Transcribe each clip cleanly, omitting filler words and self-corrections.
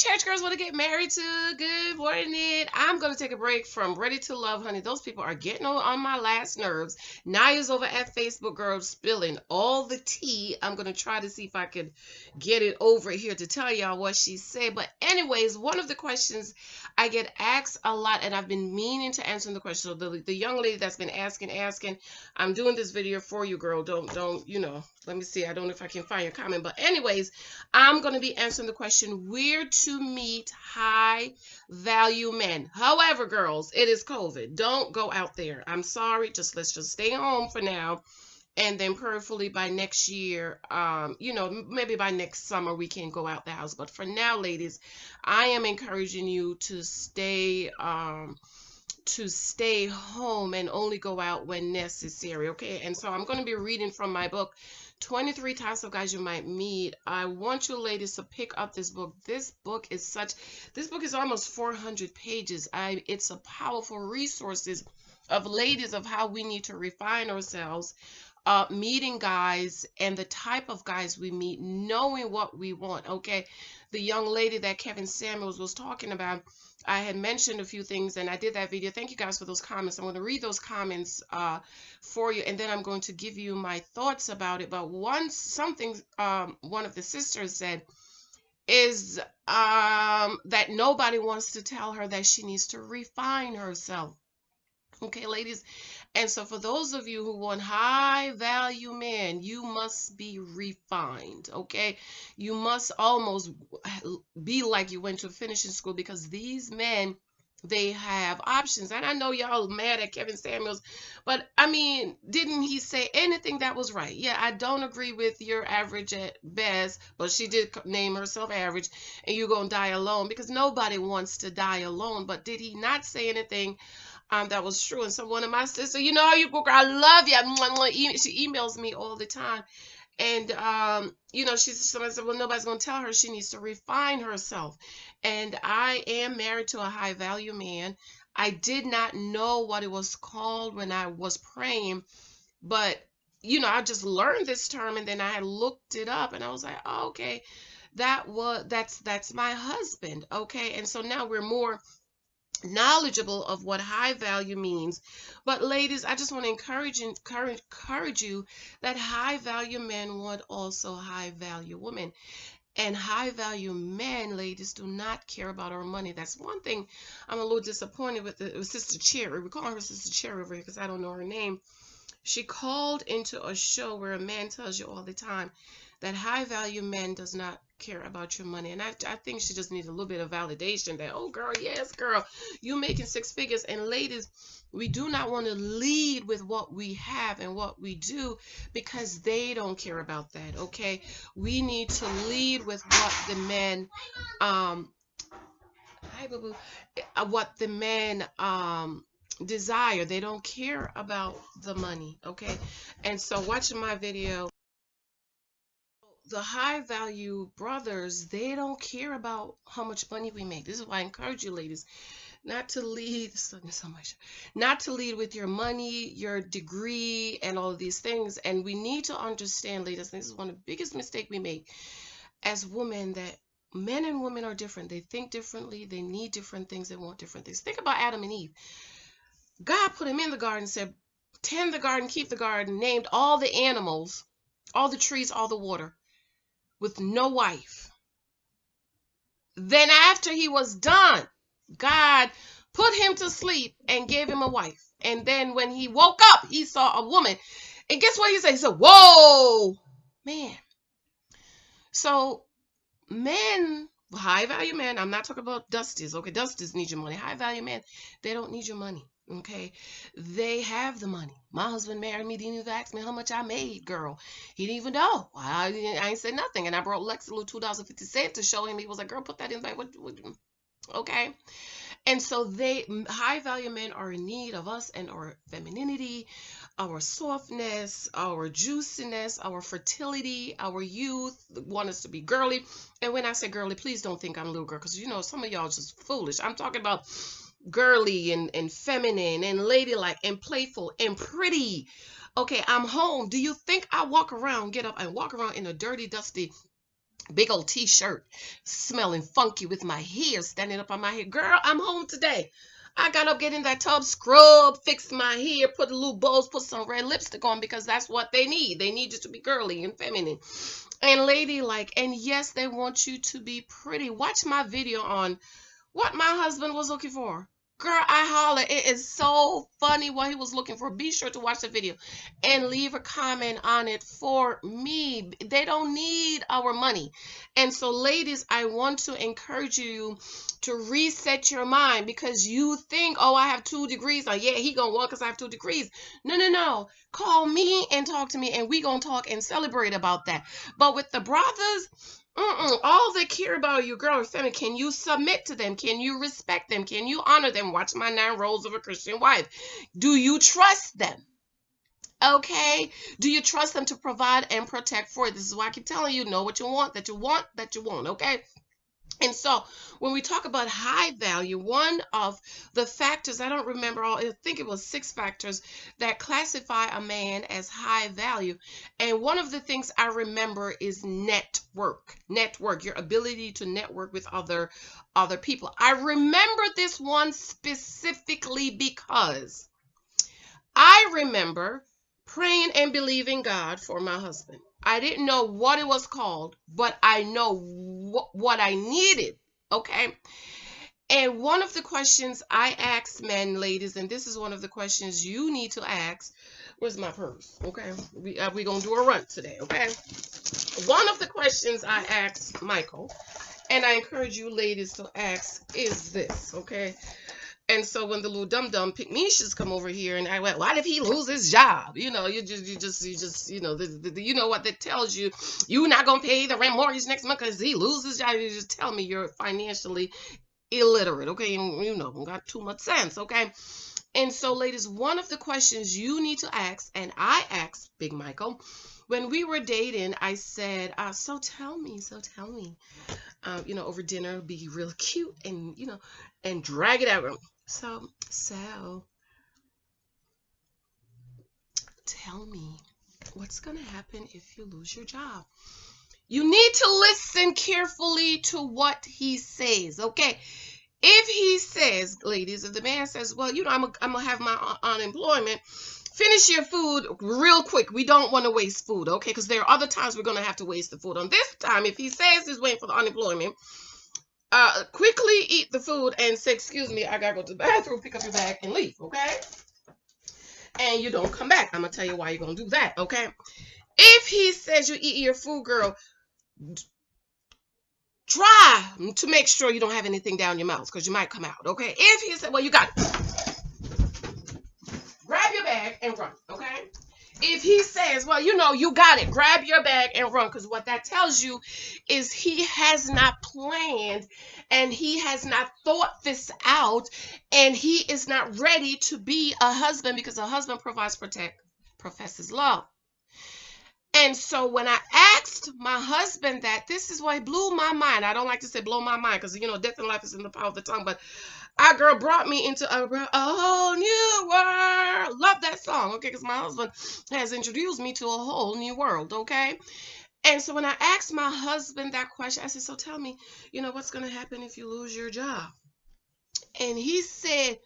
church girls want to get married to. Good morning. I'm going to take a break from Ready to Love, honey. Those people are getting on my last nerves. Naya's over at Facebook, girl, spilling all the tea. I'm going to try to see if I could get it over here to tell y'all what she said. But anyways, one of the questions I get asked a lot, and I've been meaning to answer the question. So the young lady that's been asking, I'm doing this video for you, girl. Don't, let me see. I don't know if I can find your comment. But anyways, I'm going to be answering the question, where to meet high value men. However, girls, it is COVID. Don't go out there. I'm sorry. Let's just stay home for now. And then prayerfully by next year, maybe by next summer, we can go out the house. But for now, ladies, I am encouraging you to stay home and only go out when necessary. Okay. And so I'm going to be reading from my book, 23 Types of Guys You Might Meet. I want you ladies to pick up this book. This book is almost 400 pages. It's a powerful resources of ladies of how we need to refine ourselves, meeting guys and the type of guys we meet, knowing what we want. Okay. The young lady that Kevin Samuels was talking about, I had mentioned a few things and I did that video. Thank you guys for those comments. I'm going to read those comments for you, and then I'm going to give you my thoughts about it. But one of the sisters said is that nobody wants to tell her that she needs to refine herself. Okay, ladies. And so for those of you who want high value men, you must be refined. Okay. You must almost be like you went to finishing school, because these men, they have options. And I know y'all mad at Kevin Samuels, but I mean, didn't he say anything that was right? Yeah, I don't agree with your average at best, but she did name herself average, and you're going to die alone, because nobody wants to die alone. But did he not say anything that was true? And so one of my sisters, you know, I love you. She emails me all the time. And, somebody said, well, nobody's going to tell her she needs to refine herself. And I am married to a high value man. I did not know what it was called when I was praying, but, I just learned this term, and then I had looked it up, and I was like, oh, okay, that's my husband. Okay. And so now we're more knowledgeable of what high value means. But ladies, I just want to encourage you that high value men want also high value women. And high value men, ladies, do not care about our money. That's one thing I'm a little disappointed with Sister Cherry. We call her Sister Cherry over here because I don't know her name. She called into a show where a man tells you all the time that high value men does not care about your money. And I think she just needs a little bit of validation that, oh girl, yes girl, you making six figures. And ladies, we do not want to lead with what we have and what we do, because they don't care about that. Okay, we need to lead with what the men what the men desire. They don't care about the money. Okay. And so watching my video, the high value brothers, they don't care about how much money we make. This is why I encourage you ladies not to lead not to lead with your money, your degree, and all of these things. And we need to understand, ladies, this is one of the biggest mistakes we make as women, that men and women are different. They think differently, they need different things, they want different things. Think about Adam and Eve. God put him in the garden, said, tend the garden, keep the garden, named all the animals, all the trees, all the water, with no wife. Then after he was done, God put him to sleep and gave him a wife. And then when he woke up, he saw a woman. And guess what he said? He said, whoa, man. So men, high value men, I'm not talking about Dusties. Okay, Dusties need your money. High value men, they don't need your money. Okay, they have the money. My husband married me, didn't even ask me how much I made, girl. He didn't even know. I ain't said nothing. And I brought Lex a little $2.50 to show him. He was like, girl, put that in. Like, what? Okay. And so high value men are in need of us and our femininity, our softness, our juiciness, our fertility, our youth, want us to be girly. And when I say girly, please don't think I'm a little girl, because some of y'all just foolish. I'm talking about girly and feminine and ladylike and playful and pretty. Okay, I'm home. Do you think I get up and walk around in a dirty, dusty big old t-shirt, smelling funky with my hair standing up on my head. Girl, I'm home today. I got up, get in that tub, scrub, fix my hair, put a little bows, put some red lipstick on because that's what they need. They need you to be girly and feminine and ladylike. And yes, they want you to be pretty. Watch my video on what my husband was looking for. Girl, I holler. It is so funny what he was looking for. Be sure to watch the video and leave a comment on it for me. They don't need our money. And so, ladies, I want to encourage you to reset your mind because you think, oh, I have 2 degrees. Oh, yeah, he gonna want because I have 2 degrees. No, no, no. Call me and talk to me, and we gonna talk and celebrate about that. But with the brothers, all they care about you, girl, family. Can you submit to them? Can you respect them? Can you honor them? Watch my 9 roles of a Christian wife. Do you trust them? Okay. Do you trust them to provide and protect for you? This is why I keep telling you, know what you want, that you want, that you want. Okay. And so when we talk about high value, one of the factors, I don't remember all, I think it was 6 factors that classify a man as high value. And one of the things I remember is network, your ability to network with other people. I remember this one specifically because I remember praying and believing God for my husband. I didn't know what it was called, but I know what I needed. Okay. And one of the questions I ask men, ladies, and this is one of the questions you need to ask. Where's my purse? Okay. We going to do a run today. Okay. One of the questions I asked Michael, and I encourage you ladies to ask, is this. Okay. And so when the little dum-dum pygmishas come over here and I went, what if he lose his job? You know, you just, you know, you know what that tells you, you're not going to pay the rent mortgage next month because he loses his job. You just tell me you're financially illiterate. Okay. And you know, got too much sense. Okay. And so ladies, one of the questions you need to ask, and I asked Big Michael, when we were dating, I said, so tell me, you know, over dinner, be real cute and, you know, and drag it out. So tell me, what's going to happen if you lose your job? You need to listen carefully to what he says, okay? If he says, ladies, if the man says, well, you know, I'm going to have my unemployment, finish your food real quick. We don't want to waste food, okay? Because there are other times we're going to have to waste the food. On this time, if he says he's waiting for the unemployment, quickly eat the food and say, excuse me, I gotta go to the bathroom, pick up your bag and leave, okay? And you don't come back. I'm gonna tell you why you're gonna do that, okay? If he says you eat your food, girl, try to make sure you don't have anything down your mouth because you might come out, okay? If he said, well, you got it, grab your bag and run, okay? If he says, well, you know, you got it, grab your bag and run, because what that tells you is he has not planned and he has not thought this out and he is not ready to be a husband because a husband provides, protect, professes love. And so when I asked my husband that, this is what blew my mind. I don't like to say blow my mind because, you know, death and life is in the power of the tongue, but our girl brought me into a whole new world. Love that song, okay? Because my husband has introduced me to a whole new world, okay? And so when I asked my husband that question, I said, so tell me, you know, what's going to happen if you lose your job? And he said,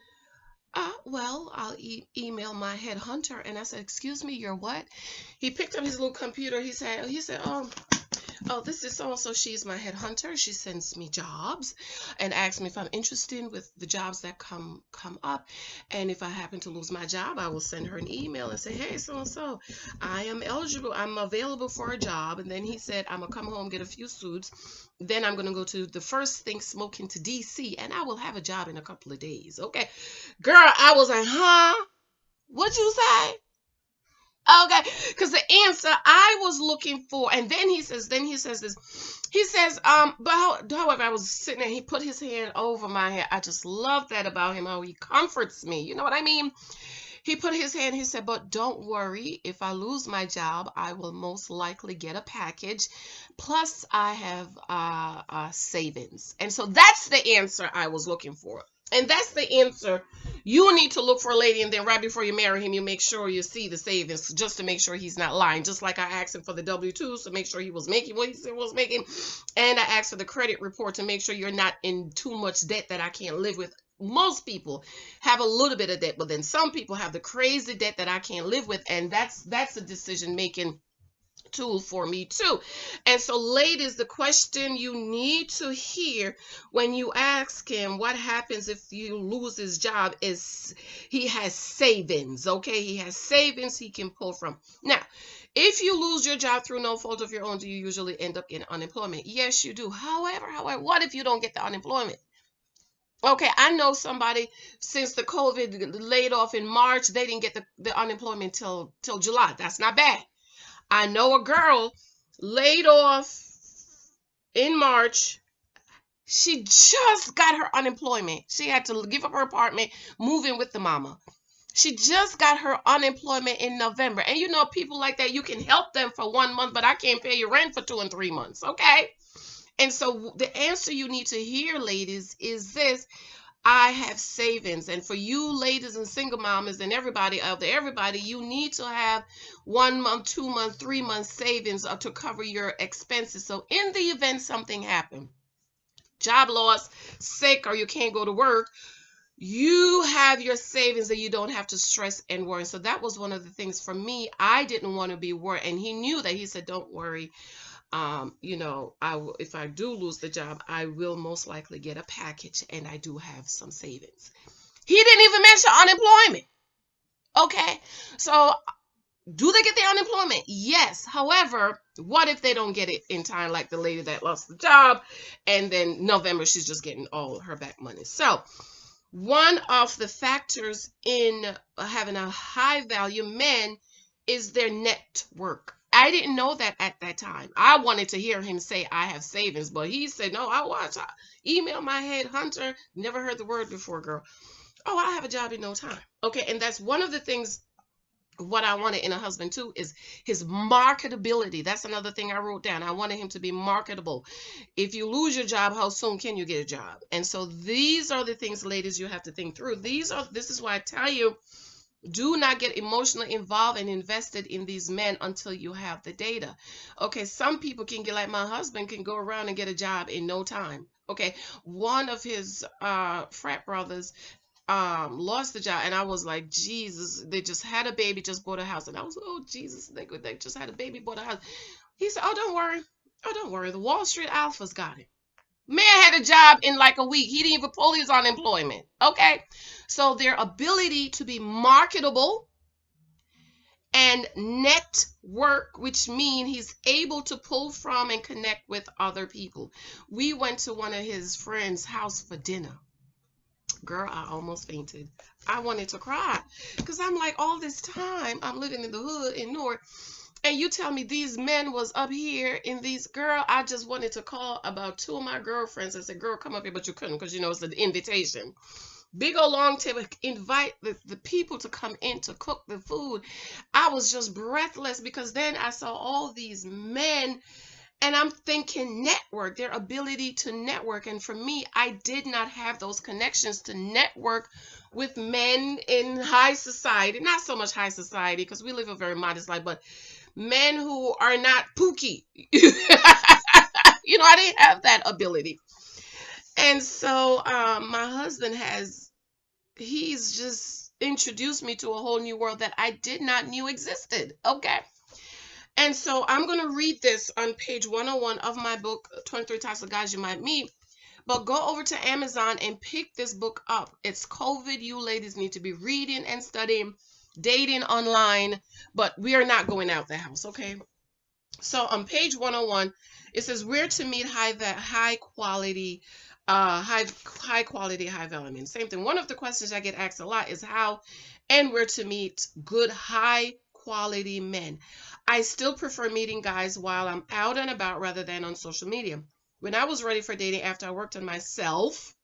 well, I'll email my headhunter. And I said, excuse me, you're what? He picked up his little computer. He said, oh, this is so-and-so. She's my headhunter. She sends me jobs and asks me if I'm interested with the jobs that come up. And if I happen to lose my job, I will send her an email and say, hey, so-and-so, I am eligible. I'm available for a job. And then he said, I'm going to come home, get a few suits. Then I'm going to go to the first thing smoking to DC, and I will have a job in a couple of days. Okay. Girl, I was like, huh? What'd you say? Okay, because the answer I was looking for, and then he says this. He says, but however, I was sitting there, he put his hand over my head. I just love that about him, how he comforts me. You know what I mean? He put his hand, he said, but don't worry, if I lose my job, I will most likely get a package. Plus, I have savings. And so that's the answer I was looking for. And that's the answer. You need to look for a lady, and then right before you marry him, you make sure you see the savings just to make sure he's not lying. Just like I asked him for the W-2s to make sure he was making what he said he was making. And I asked for the credit report to make sure you're not in too much debt that I can't live with. Most people have a little bit of debt, but then some people have the crazy debt that I can't live with. And that's a decision making tool for me too. And so, ladies, the question you need to hear when you ask him what happens if you lose his job is he has savings. Okay, he has savings he can pull from. Now, if you lose your job through no fault of your own, do you usually end up getting unemployment? Yes, you do. However, what if you don't get the unemployment? Okay, I know somebody since the COVID laid off in March, they didn't get the unemployment till July. That's not bad. I know a girl laid off in March. She just got her unemployment. She had to give up her apartment, move in with the mama. She just got her unemployment in November. And you know, people like that, you can help them for 1 month, but I can't pay your rent for 2 and 3 months. Okay. And so the answer you need to hear, ladies, is this: I have savings. And for you ladies and single mamas and everybody out there, everybody, you need to have 1 month, 2 month, 3 months savings to cover your expenses. So in the event something happened, job loss, sick, or you can't go to work, you have your savings and you don't have to stress and worry. So that was one of the things for me. I didn't want to be worried. And he knew that. He said, don't worry. If I do lose the job, I will most likely get a package, and I do have some savings. He didn't even mention unemployment. Okay, so do they get the unemployment? Yes. However, what if they don't get it in time, like the lady that lost the job, and then November she's just getting all her back money? So one of the factors in having a high value man is their network. I didn't know that at that time. I wanted to hear him say, I have savings, but he said, no, I want to email my headhunter. Never heard the word before, girl. Oh, I have a job in no time. Okay, and that's one of the things what I wanted in a husband too is his marketability. That's another thing I wrote down. I wanted him to be marketable. If you lose your job, how soon can you get a job? And so these are the things, ladies, you have to think through. This is why I tell you, do not get emotionally involved and invested in these men until you have the data. Okay, some people can get, like my husband can go around and get a job in no time. Okay, one of his frat brothers lost the job, and I was like, Jesus, they just had a baby, just bought a house. And I was, oh Jesus, they just had a baby, bought a house. He said, don't worry, the Wall Street alphas got it. Man had a job in like a week. He didn't even pull his unemployment. Okay. So their ability to be marketable and network, which means he's able to pull from and connect with other people. We went to one of his friends' house for dinner. Girl, I almost fainted. I wanted to cry because I'm like, all this time I'm living in the hood in North, and you tell me these men was up here in these, girl, I just wanted to call about 2 of my girlfriends and say, girl, come up here, but you couldn't because, it's an invitation. Big old long table, invite the people to come in to cook the food. I was just breathless because then I saw all these men, and I'm thinking network, their ability to network. And for me, I did not have those connections to network with men in high society. Not so much high society because we live a very modest life, but men who are not pookie. I didn't have that ability. And so my husband he's just introduced me to a whole new world that I did not knew existed. Okay. And so I'm going to read this on page 101 of my book, 23 Types of Guys You Might Meet. But go over to Amazon and pick this book up. It's COVID. You ladies need to be reading and studying, dating online, but we are not going out the house, okay? So on page 101, it says where to meet high quality, high value. Same thing. One of the questions I get asked a lot is how and where to meet good high quality men. I still prefer meeting guys while I'm out and about rather than on social media. When I was ready for dating after I worked on myself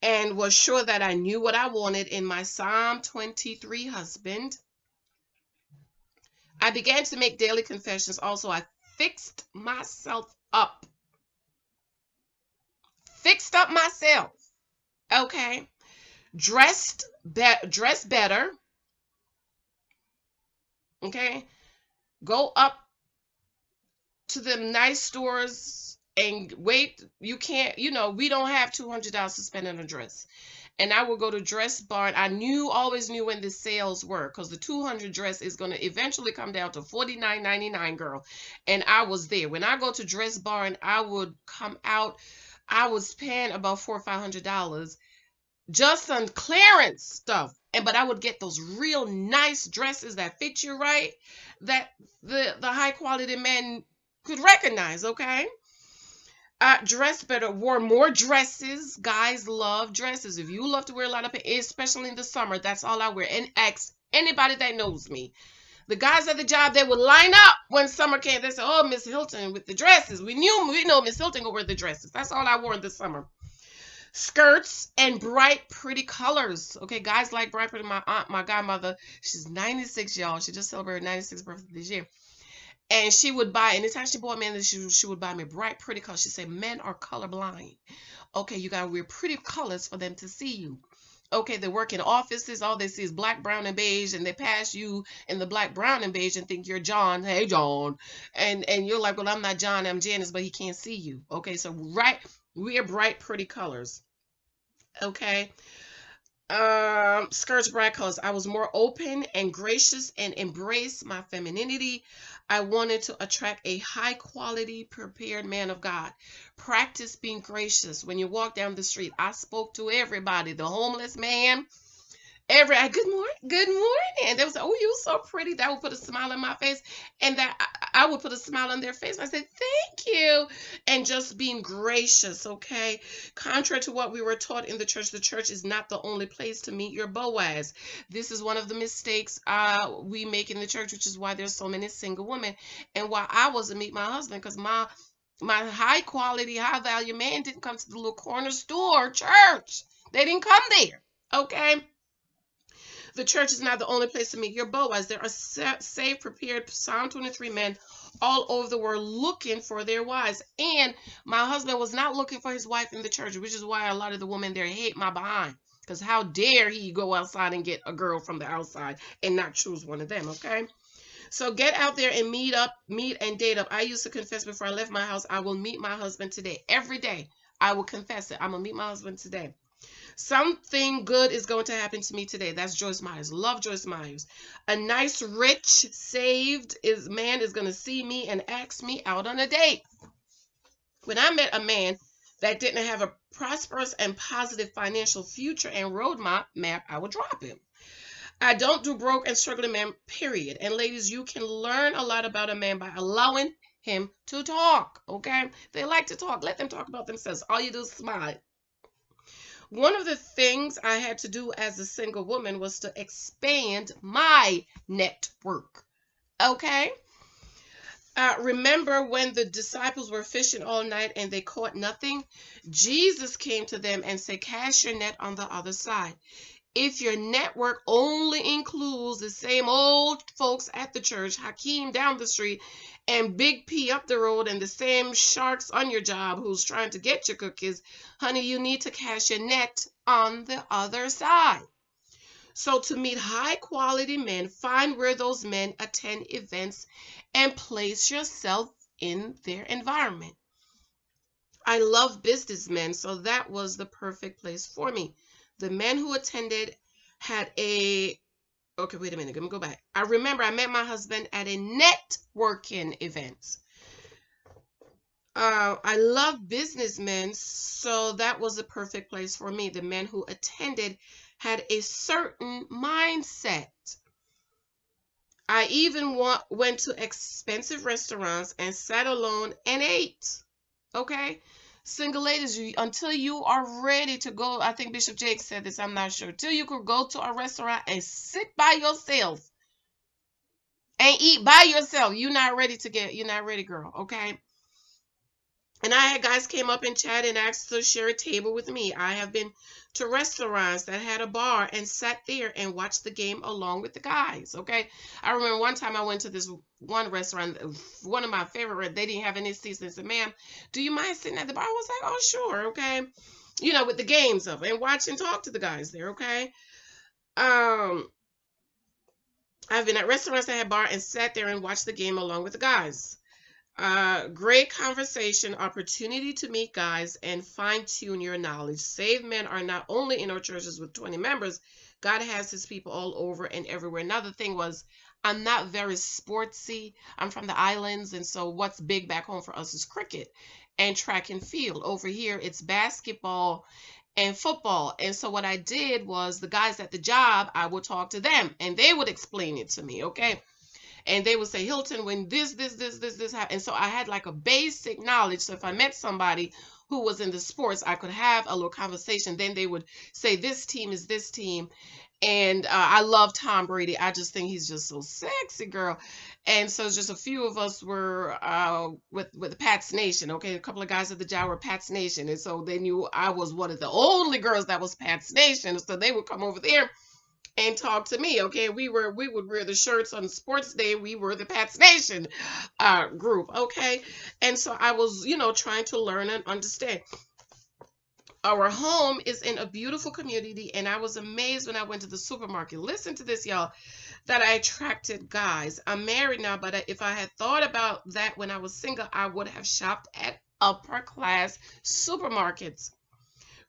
and was sure that I knew what I wanted in my Psalm 23 husband, I began to make daily confessions. Also, I fixed myself up. Fixed up myself. Okay. Dress better. Okay. Go up to the nice stores and wait. You can't, we don't have $200 to spend on a dress. And I would go to Dress Barn. I always knew when the sales were, because the 200 dress is going to eventually come down to $49.99, girl. And I was there. When I go to Dress Barn, I would come out. I was paying about $400 or $500 just on clearance stuff. But I would get those real nice dresses that fit you right, that the high quality men could recognize. Okay. Dressed better, wore more dresses. Guys love dresses. If you love to wear a lot of, especially in the summer, that's all I wear. And ask anybody that knows me. The guys at the job, they would line up when summer came. They said, "Oh, Miss Hylton with the dresses." We know Miss Hylton would wear the dresses. That's all I wore in the summer. Skirts and bright, pretty colors. Okay, guys like bright, pretty. My godmother, she's 96, y'all. She just celebrated 96th birthday this year. And she would buy, anytime she bought me, she would buy me bright, pretty colors. She said, men are colorblind. Okay, you gotta wear pretty colors for them to see you. Okay, they work in offices, all they see is black, brown, and beige, and they pass you in the black, brown, and beige and think you're John. Hey, John. And you're like, well, I'm not John, I'm Janice, but he can't see you. Okay, so wear bright, pretty colors. Okay. Skirts, bright colors. I was more open and gracious and embraced my femininity. I wanted to attract a high quality prepared man of God. Practice being gracious. When you walk down the street, I spoke to everybody, the homeless man, good morning, good morning. And they would say, "Oh, you so pretty." That would put a smile on my face, and that I would put a smile on their face. I said, "Thank you," and just being gracious. Okay, contrary to what we were taught in the church is not the only place to meet your Boaz. This is one of the mistakes we make in the church, which is why there's so many single women, and why I wasn't meet my husband, because my high quality, high value man didn't come to the little corner store church. They didn't come there. Okay. The church is not the only place to meet your Boaz. There are saved, prepared Psalm 23 men all over the world looking for their wives. And my husband was not looking for his wife in the church, which is why a lot of the women there hate my behind. Because how dare he go outside and get a girl from the outside and not choose one of them, okay? So get out there and meet and date up. I used to confess before I left my house, I will meet my husband today. Every day, I will confess it. I'm going to meet my husband today. Something good is going to happen to me today. That's Joyce Myers. Love Joyce Myers. A nice, rich, saved man is going to see me and ask me out on a date. When I met a man that didn't have a prosperous and positive financial future and roadmap, I would drop him. I don't do broke and struggling men, period. And ladies, you can learn a lot about a man by allowing him to talk, okay? They like to talk. Let them talk about themselves. All you do is smile. One of the things I had to do as a single woman was to expand my network. Okay? Remember when the disciples were fishing all night and they caught nothing? Jesus came to them and said, "Cast your net on the other side." If your network only includes the same old folks at the church, Hakeem down the street, and Big P up the road, and the same sharks on your job who's trying to get your cookies, honey, you need to cast your net on the other side. So to meet high quality men, find where those men attend events and place yourself in their environment. I love businessmen, so that was the perfect place for me. The men who attended had okay, wait a minute, let me go back. I remember I met my husband at a networking event. I love businessmen, so that was a perfect place for me. The men who attended had a certain mindset. I even went to expensive restaurants and sat alone and ate. Okay? Single ladies, until you are ready to go, I think Bishop Jake said this, I'm not sure. Till you could go to a restaurant and sit by yourself and eat by yourself, you're not ready, girl, okay? And I had guys came up and chat and asked to share a table with me. I have been to restaurants that had a bar and sat there and watched the game along with the guys, okay? I remember one time I went to this one restaurant, one of my favorite, they didn't have any seats. They said, "Ma'am, do you mind sitting at the bar?" I was like, "Oh, sure, okay." with the games up and watch and talk to the guys there, okay? Um, I've been at restaurants that had bar and sat there and watched the game along with the guys. Great conversation, opportunity to meet guys and fine tune your knowledge. Saved men are not only in our churches with 20 members, God has his people all over and everywhere. Another thing was, I'm not very sportsy. I'm from the islands, and so what's big back home for us is cricket and track and field. Over here, it's basketball and football. And so what I did was the guys at the job, I would talk to them and they would explain it to me, okay? And they would say, Hylton, when this happened. And so I had like a basic knowledge. So if I met somebody who was in the sports, I could have a little conversation. Then they would say, this team is this team. And I love Tom Brady. I just think he's just so sexy, girl. And so just a few of us were with Pat's Nation. Okay, a couple of guys at the job were Pat's Nation. And so they knew I was one of the only girls that was Pat's Nation. So they would come over there and talk to me. Okay, we would wear the shirts on sports day. We were the Pats Nation group. Okay, and so I was trying to learn and understand. Our home is in a beautiful community, and I was amazed when I went to the supermarket. Listen to this, y'all, that I attracted guys. I'm married now, but if I had thought about that when I was single, I would have shopped at upper class supermarkets.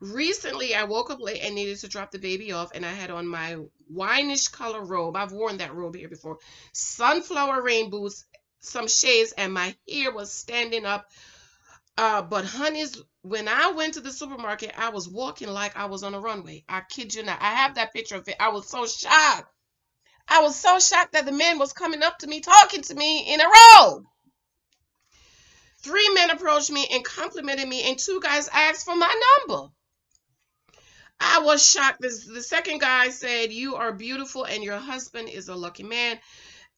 Recently, I woke up late and needed to drop the baby off, and I had on my wineish color robe. I've worn that robe here before. Sunflower rain boots, some shades, and my hair was standing up. But honeys, when I went to the supermarket, I was walking like I was on a runway. I kid you not. I have that picture of it. I was so shocked. I was so shocked that the man was coming up to me, talking to me in a robe. 3 men approached me and complimented me, and 2 guys asked for my number. I was shocked. The second guy said, you are beautiful and your husband is a lucky man.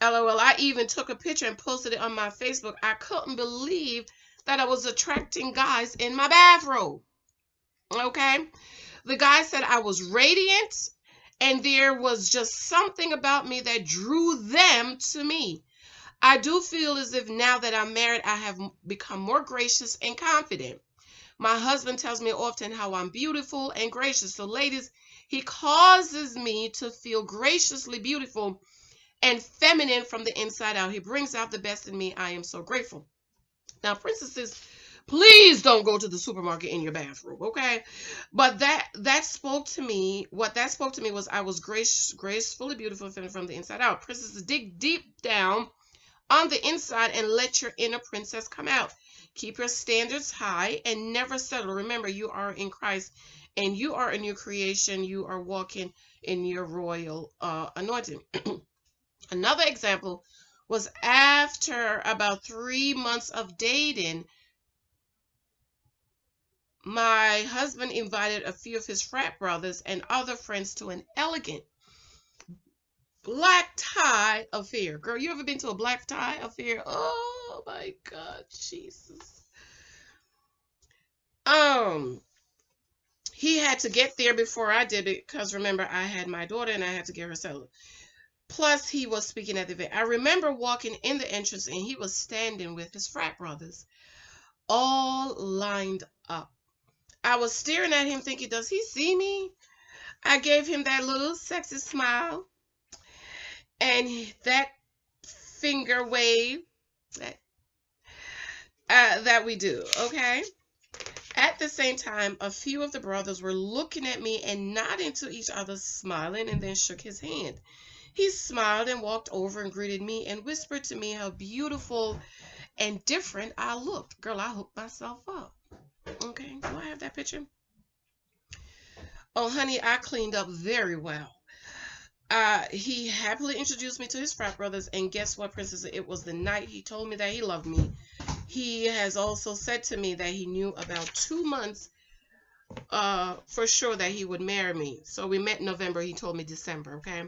LOL. I even took a picture and posted it on my Facebook. I couldn't believe that I was attracting guys in my bathrobe. Okay. The guy said I was radiant and there was just something about me that drew them to me. I do feel as if now that I'm married, I have become more gracious and confident. My husband tells me often how I'm beautiful and gracious. So ladies, he causes me to feel graciously beautiful and feminine from the inside out. He brings out the best in me. I am so grateful. Now, princesses, please don't go to the supermarket in your bathrobe, okay? But that spoke to me. What that spoke to me was I was gracefully beautiful and feminine from the inside out. Princesses, dig deep down on the inside and let your inner princess come out. Keep your standards high and never settle. Remember, you are in Christ and you are a new creation. You are walking in your royal anointing. Another example was after about 3 months of dating, my husband invited a few of his frat brothers and other friends to an elegant black tie affair. Girl, you ever been to a black tie affair? Oh my God, Jesus. He had to get there before I did it because remember I had my daughter and I had to get her settled. Plus he was speaking at the event. I remember walking in the entrance and he was standing with his frat brothers, all lined up. I was staring at him thinking, does he see me? I gave him that little sexy smile and that finger wave that we do, okay? At the same time, a few of the brothers were looking at me and nodding to each other, smiling, and then shook his hand. He smiled and walked over and greeted me and whispered to me how beautiful and different I looked. Girl, I hooked myself up. Okay, do I have that picture? Oh, honey, I cleaned up very well. He happily introduced me to his frat brothers, and guess what, princess? It was the night he told me that he loved me. He has also said to me that he knew about 2 months for sure that he would marry me. So we met in November. He told me December, okay?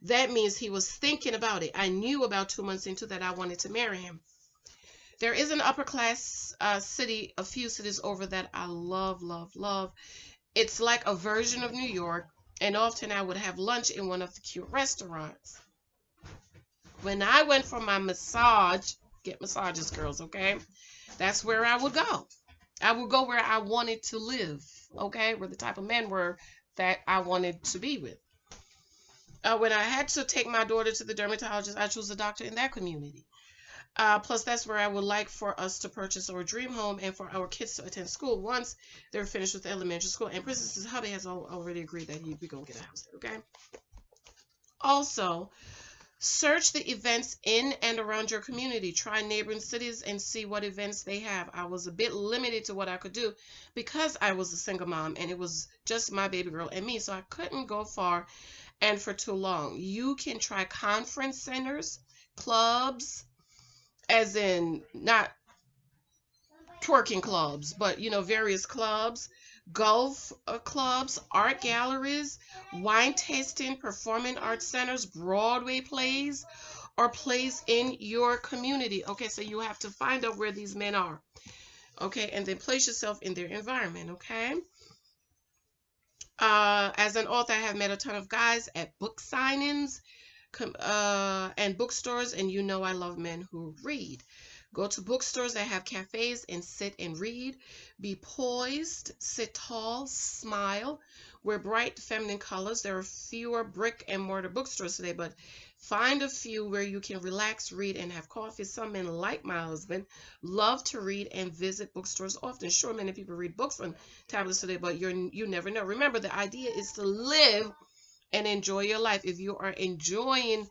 That means he was thinking about it. I knew about 2 months into that I wanted to marry him. There is an upper class city, a few cities over that I love, love, love. It's like a version of New York, and often I would have lunch in one of the cute restaurants. When I went for my massage, get massages, girls, okay? That's where I would go. I would go where I wanted to live, okay, where the type of men were that I wanted to be with. When I had to take my daughter to the dermatologist, I chose a doctor in that community. Plus, that's where I would like for us to purchase our dream home and for our kids to attend school once they're finished with elementary school. And Princess's hubby has already agreed that we're going to get a house there, okay? Also, search the events in and around your community. Try neighboring cities and see what events they have. I was a bit limited to what I could do because I was a single mom and it was just my baby girl and me, so I couldn't go far and for too long. You can try conference centers, clubs, as in not twerking clubs, but various clubs, golf clubs, art galleries, wine tasting, performing arts centers, Broadway plays, or plays in your community. Okay, so you have to find out where these men are. Okay, and then place yourself in their environment. Okay. As an author, I have met a ton of guys at book signings and bookstores, and I love men who read. Go to bookstores that have cafes and sit and read. Be poised, sit tall, smile. Wear bright feminine colors. There are fewer brick and mortar bookstores today, but find a few where you can relax, read, and have coffee. Some men, like my husband, love to read and visit bookstores often. Sure, many people read books on tablets today, but you never know. Remember, the idea is to live and enjoy your life. If you are enjoying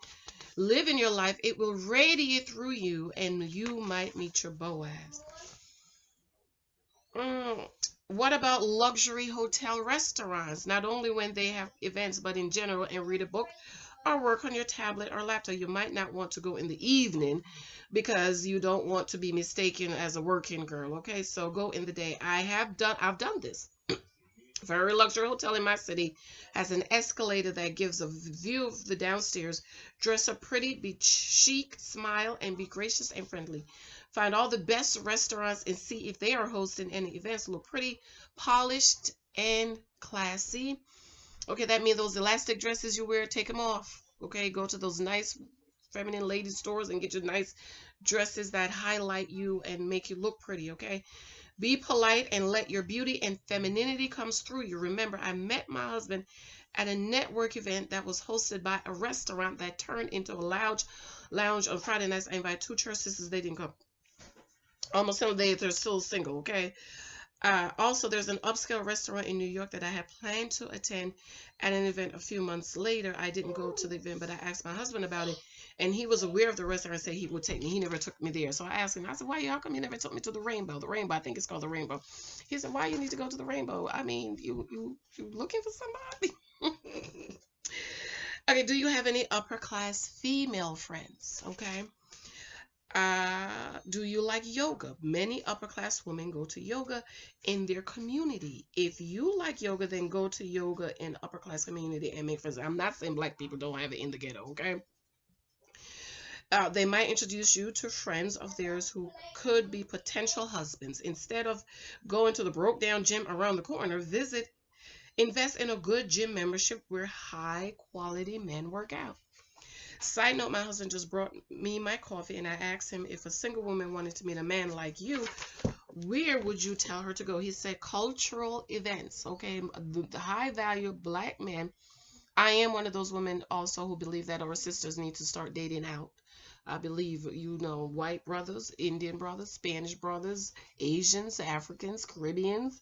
living your life, it will radiate through you and you might meet your Boaz. What about luxury hotel restaurants? Not only when they have events, but in general, and read a book or work on your tablet or laptop. You might not want to go in the evening because you don't want to be mistaken as a working girl. Okay, so go in the day. I've done this. Very luxury hotel in my city has an escalator that gives a view of the downstairs. Dress up pretty, be chic, smile, and be gracious and friendly. Find all the best restaurants and see if they are hosting any events. Look pretty, polished, and classy. Okay, that means those elastic dresses you wear, take them off. Okay, go to those nice feminine lady stores and get your nice dresses that highlight you and make you look pretty, okay? Be polite and let your beauty and femininity comes through you. Remember, I met my husband at a network event that was hosted by a restaurant that turned into a lounge on Friday nights. I invited 2 church sisters. They didn't come. Almost some of them, they're still single, okay? Also, there's an upscale restaurant in New York that I had planned to attend at an event a few months later. I didn't go to the event, but I asked my husband about it, and he was aware of the restaurant and said he would take me. He never took me there. So I asked him, I said, how come you never took me to the Rainbow? The Rainbow, I think it's called the Rainbow. He said, why you need to go to the Rainbow? I mean, you looking for somebody? Okay, do you have any upper class female friends? Okay. Do you like yoga? Many upper class women go to yoga in their community. If you like yoga, then go to yoga in upper class community and make friends. I'm not saying black people don't have it in the ghetto, okay? They might introduce you to friends of theirs who could be potential husbands. Instead of going to the broke down gym around the corner, invest in a good gym membership where high quality men work out. Side note, my husband just brought me my coffee, and I asked him, if a single woman wanted to meet a man like you, where would you tell her to go? He said cultural events, okay? The high value black men. I am one of those women also who believe that our sisters need to start dating out. I believe, white brothers, Indian brothers, Spanish brothers, Asians, Africans, Caribbeans.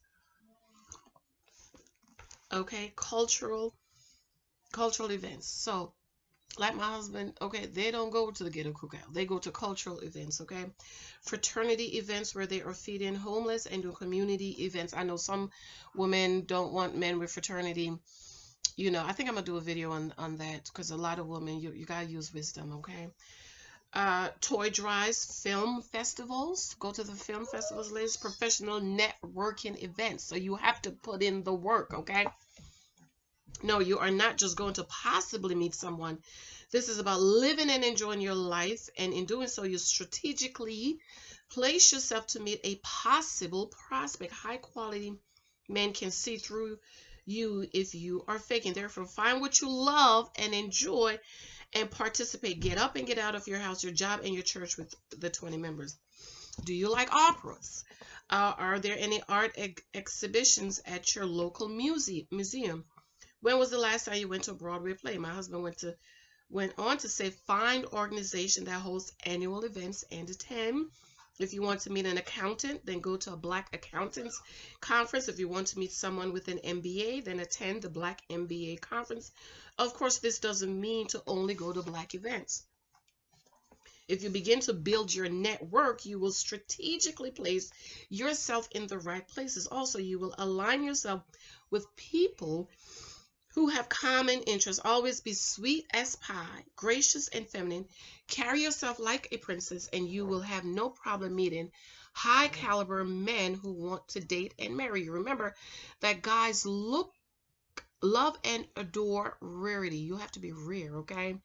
Okay, cultural events. So, like my husband, okay, they don't go to the ghetto cookout. They go to cultural events, okay? Fraternity events where they are feeding homeless and do community events. I know some women don't want men with fraternity. I think I'm going to do a video on that because a lot of women, you got to use wisdom, okay? Toy drives, film festivals. Go to the film festivals, ladies. Professional networking events. So you have to put in the work, okay? No, you are not just going to possibly meet someone. This is about living and enjoying your life. And in doing so, you strategically place yourself to meet a possible prospect. High quality men can see through you if you are faking. Therefore, find what you love and enjoy and participate. Get up and get out of your house, your job, and your church with the 20 members. Do you like operas? Are there any art exhibitions at your local museum? When was the last time you went to a Broadway play? My husband went on to say, find organization that hosts annual events and attend. If you want to meet an accountant, then go to a Black Accountants Conference. If you want to meet someone with an MBA, then attend the Black MBA Conference. Of course, this doesn't mean to only go to Black events. If you begin to build your network, you will strategically place yourself in the right places. Also, you will align yourself with people who have common interests. Always be sweet as pie, gracious and feminine. Carry yourself like a princess, and you will have no problem meeting high caliber men who want to date and marry you. Remember that guys love and adore rarity. You have to be rare, okay?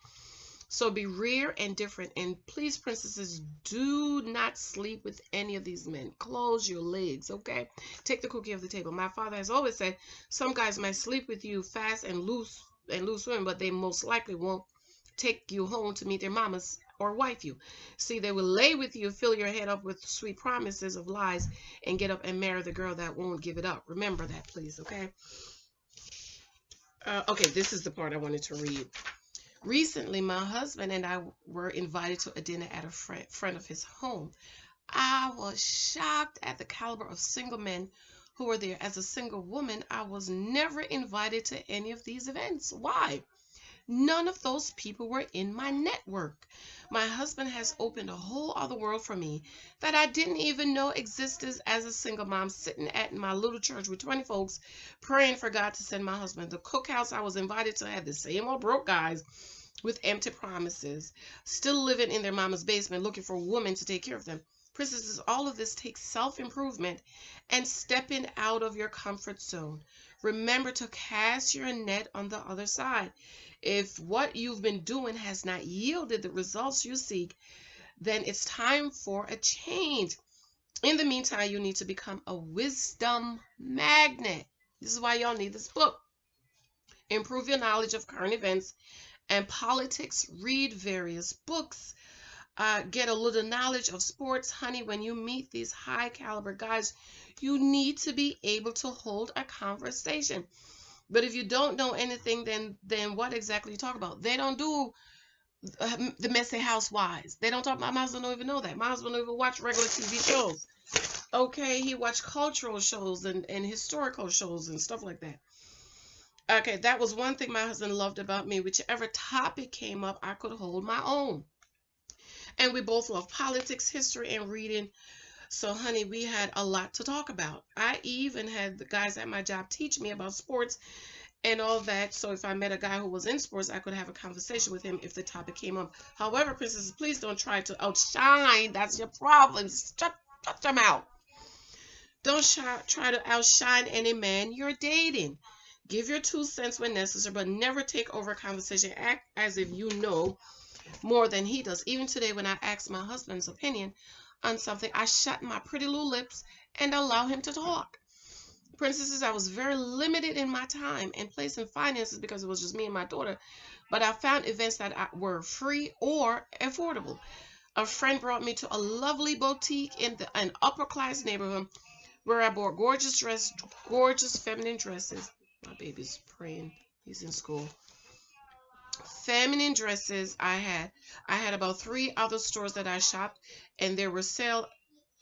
So be rare and different. And please, princesses, do not sleep with any of these men. Close your legs, okay? Take the cookie off the table. My father has always said, some guys might sleep with you fast and loose women, but they most likely won't take you home to meet their mamas or wife you. See, they will lay with you, fill your head up with sweet promises of lies, and get up and marry the girl that won't give it up. Remember that, please, okay? Okay, this is the part I wanted to read. Recently, my husband and I were invited to a dinner at a friend of his home. I was shocked at the caliber of single men who were there. As a single woman, I was never invited to any of these events. Why? None of those people were in my network. My husband has opened a whole other world for me that I didn't even know existed as a single mom, sitting at my little church with 20 folks, praying for God to send my husband. The cookhouse I was invited to had the same old broke guys with empty promises, still living in their mama's basement, looking for a woman to take care of them. Princesses, all of this takes self-improvement and stepping out of your comfort zone. Remember to cast your net on the other side. If what you've been doing has not yielded the results you seek, then it's time for a change. In the meantime, you need to become a wisdom magnet. This is why y'all need this book. Improve your knowledge of current events and politics. Read various books. Get a little knowledge of sports. Honey, when you meet these high caliber guys, you need to be able to hold a conversation. But if you don't know anything, then what exactly you talk about? They don't do the messy housewives. They don't talk about. My husband don't even know that. My husband don't even watch regular TV shows. Okay, he watched cultural shows and historical shows and stuff like that. Okay, that was one thing my husband loved about me. Whichever topic came up, I could hold my own. And we both love politics, history, and reading. So, honey, we had a lot to talk about. I even had the guys at my job teach me about sports and all that. So if I met a guy who was in sports, I could have a conversation with him if the topic came up. However, princesses, please don't try to outshine. That's your problem. Shut them out. Don't try to outshine any man you're dating. Give your 2 cents when necessary, but never take over a conversation. Act as if you know more than he does. Even today, when I asked my husband's opinion on something, I shut my pretty little lips and allow him to talk. Princesses, I was very limited in my time and place and finances because it was just me and my daughter, but I found events that were free or affordable. A friend brought me to a lovely boutique in an upper class neighborhood where I bought gorgeous feminine dresses. My baby's praying. He's in school. Feminine dresses I had about 3 other stores that I shopped, and they were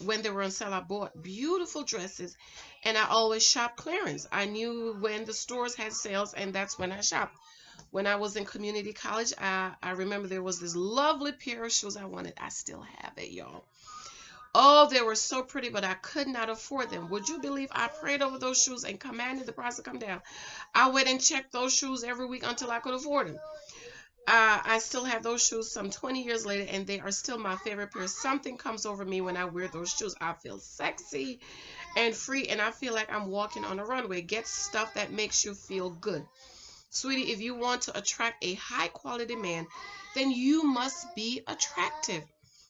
when they were on sale. I bought beautiful dresses, and I always shop clearance. I knew when the stores had sales, and that's when I shopped. When I was in community college, I remember there was this lovely pair of shoes I wanted. I still have it, y'all. Oh, they were so pretty, but I could not afford them. Would you believe I prayed over those shoes and commanded the price to come down? I went and checked those shoes every week until I could afford them. I still have those shoes some 20 years later, and they are still my favorite pair. Something comes over me when I wear those shoes. I feel sexy and free, and I feel like I'm walking on a runway. Get stuff that makes you feel good. Sweetie, if you want to attract a high-quality man, then you must be attractive.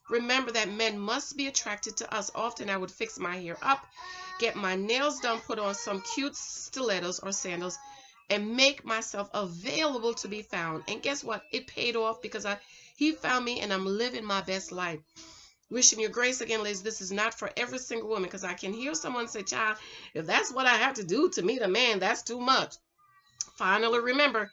Remember that men must be attracted to us. Often I would fix my hair up, get my nails done, put on some cute stilettos or sandals, and make myself available to be found. And guess what? It paid off because he found me, and I'm living my best life. Wishing you grace again, ladies. This is not for every single woman, because I can hear someone say, child, if that's what I have to do to meet a man, that's too much. Finally, remember,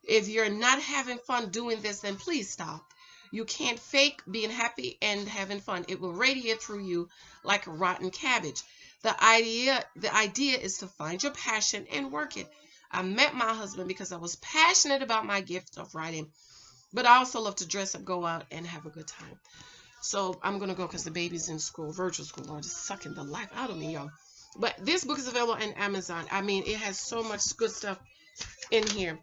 if you're not having fun doing this, then please stop. You can't fake being happy and having fun. It will radiate through you like a rotten cabbage. The idea is to find your passion and work it. I met my husband because I was passionate about my gift of writing, but I also love to dress up, go out, and have a good time. So I'm going to go because the baby's in school, virtual school. Lord, it's sucking the life out of me, y'all. But this book is available on Amazon. I mean, it has so much good stuff in here.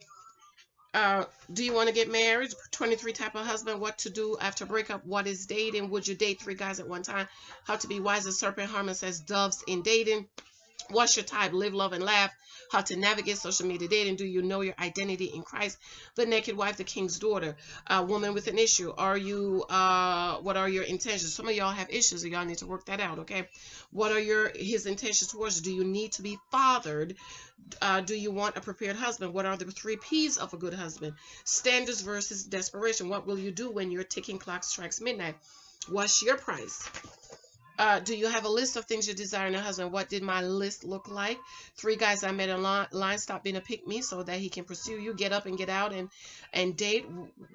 Do you want to get married? 23 type of husband. What to do after breakup? What is dating? Would you date 3 guys at one time? How to be wise as serpent, harmless as doves in dating. What's your type? Live, love, and laugh. How to navigate social media dating. Do you know your identity in Christ? The naked wife, the king's daughter. Woman with an issue. Are you? What are your intentions? Some of y'all have issues, and y'all need to work that out. Okay. What are his intentions towards you? Do you need to be fathered? Do you want a prepared husband? What are the 3 P's of a good husband? Standards versus desperation. What will you do when your ticking clock strikes midnight? What's your price? Do you have a list of things you desire in a husband? What did my list look like? 3 guys I met online. Stop being a pick-me so that he can pursue you. Get up and get out and date.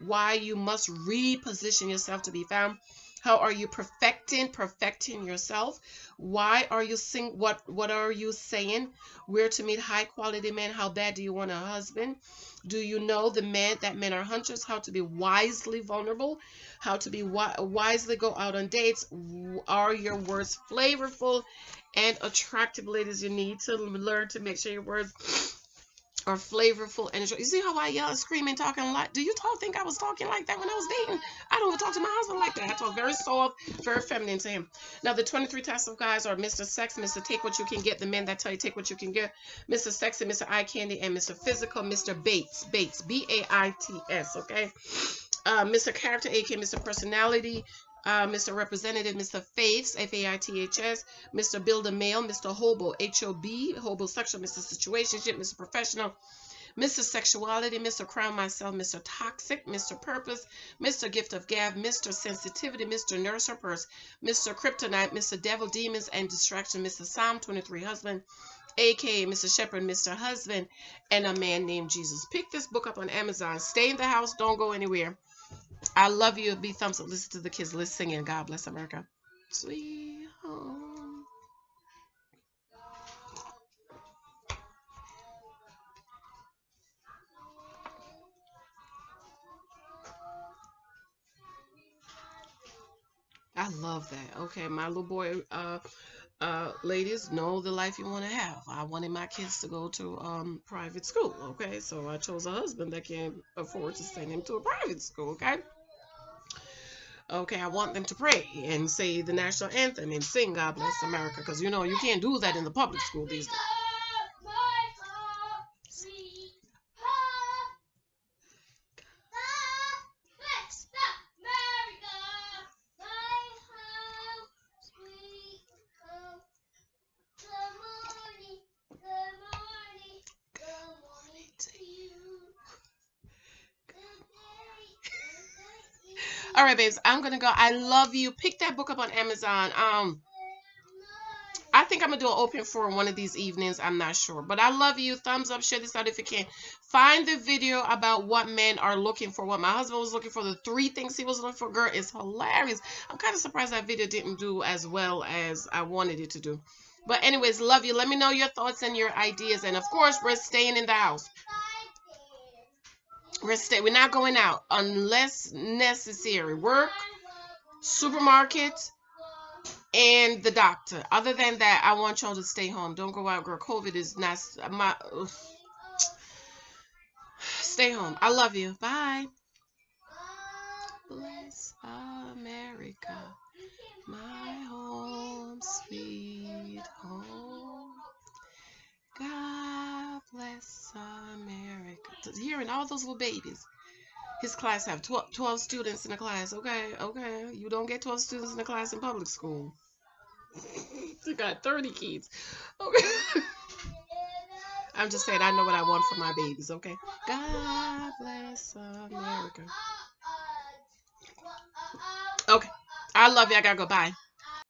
Why you must reposition yourself to be found. How are you perfecting yourself? Why are you what are you saying? Where to meet high quality men? How bad do you want a husband? Do you know that men are hunters? How to be wisely vulnerable? How to be wisely go out on dates? Are your words flavorful and attractive, ladies? You need to learn to make sure your words are flavorful and you see how I yell and scream and talking like, do you think I was talking like that when I was dating? I don't even talk to my husband like that. I talk very soft, very feminine to him. Now the 23 types of guys are Mr. Sex, Mr. Take What You Can Get, the men that tell you take what you can get, Mr. Sexy, Mr. Eye Candy, and Mr. Physical, Mr. Baits, Baits, okay? Mr. Character, aka Mr. Personality, Mr. Representative, Mr. Faiths, Faiths, Mr. Builder Male, Mr. Hobo, HOB, Hobosexual, Mr. Situationship, Mr. Professional, Mr. Sexuality, Mr. Crown Myself, Mr. Toxic, Mr. Purpose, Mr. Gift of Gab, Mr. Sensitivity, Mr. Nurse or Purse, Mr. Kryptonite, Mr. Devil, Demons, and Distraction, Mr. Psalm 23 Husband, aka Mr. Shepherd, Mr. Husband, and a man named Jesus. Pick this book up on Amazon. Stay in the house. Don't go anywhere. I love you. Be thumbs up. Listen to the kids. Let's sing in. God bless America. Sweet home. I love that. Okay, my little boy, ladies, know the life you want to have. I wanted my kids to go to private school. Okay, so I chose a husband that can afford to send him to a private school. Okay. Okay, I want them to pray and say the national anthem and sing God Bless America, because you know you can't do that in the public school these days. All right, babes, I'm gonna go. I love you. Pick that book up on Amazon. I think I'm gonna do an open for one of these evenings. I'm not sure, but I love you. Thumbs up, share this out if you can. Find the video about what men are looking for. What my husband was looking for. The 3 things he was looking for. Girl, it's hilarious. I'm kind of surprised that video didn't do as well as I wanted it to do. But anyways, love you. Let me know your thoughts and your ideas. And of course, we're staying in the house. We're not going out unless necessary. Work, supermarket, and the doctor. Other than that, I want y'all to stay home. Don't go out, girl. COVID is not my. Stay home. I love you. Bye. Bless America, my home, sweet home. God bless America. Hearing all those little babies. His class have 12 students in the class. Okay. You don't get 12 students in the class in public school. You got 30 kids. Okay. I'm just saying I know what I want for my babies. Okay. God bless America. Okay. I love you. I gotta go. Bye.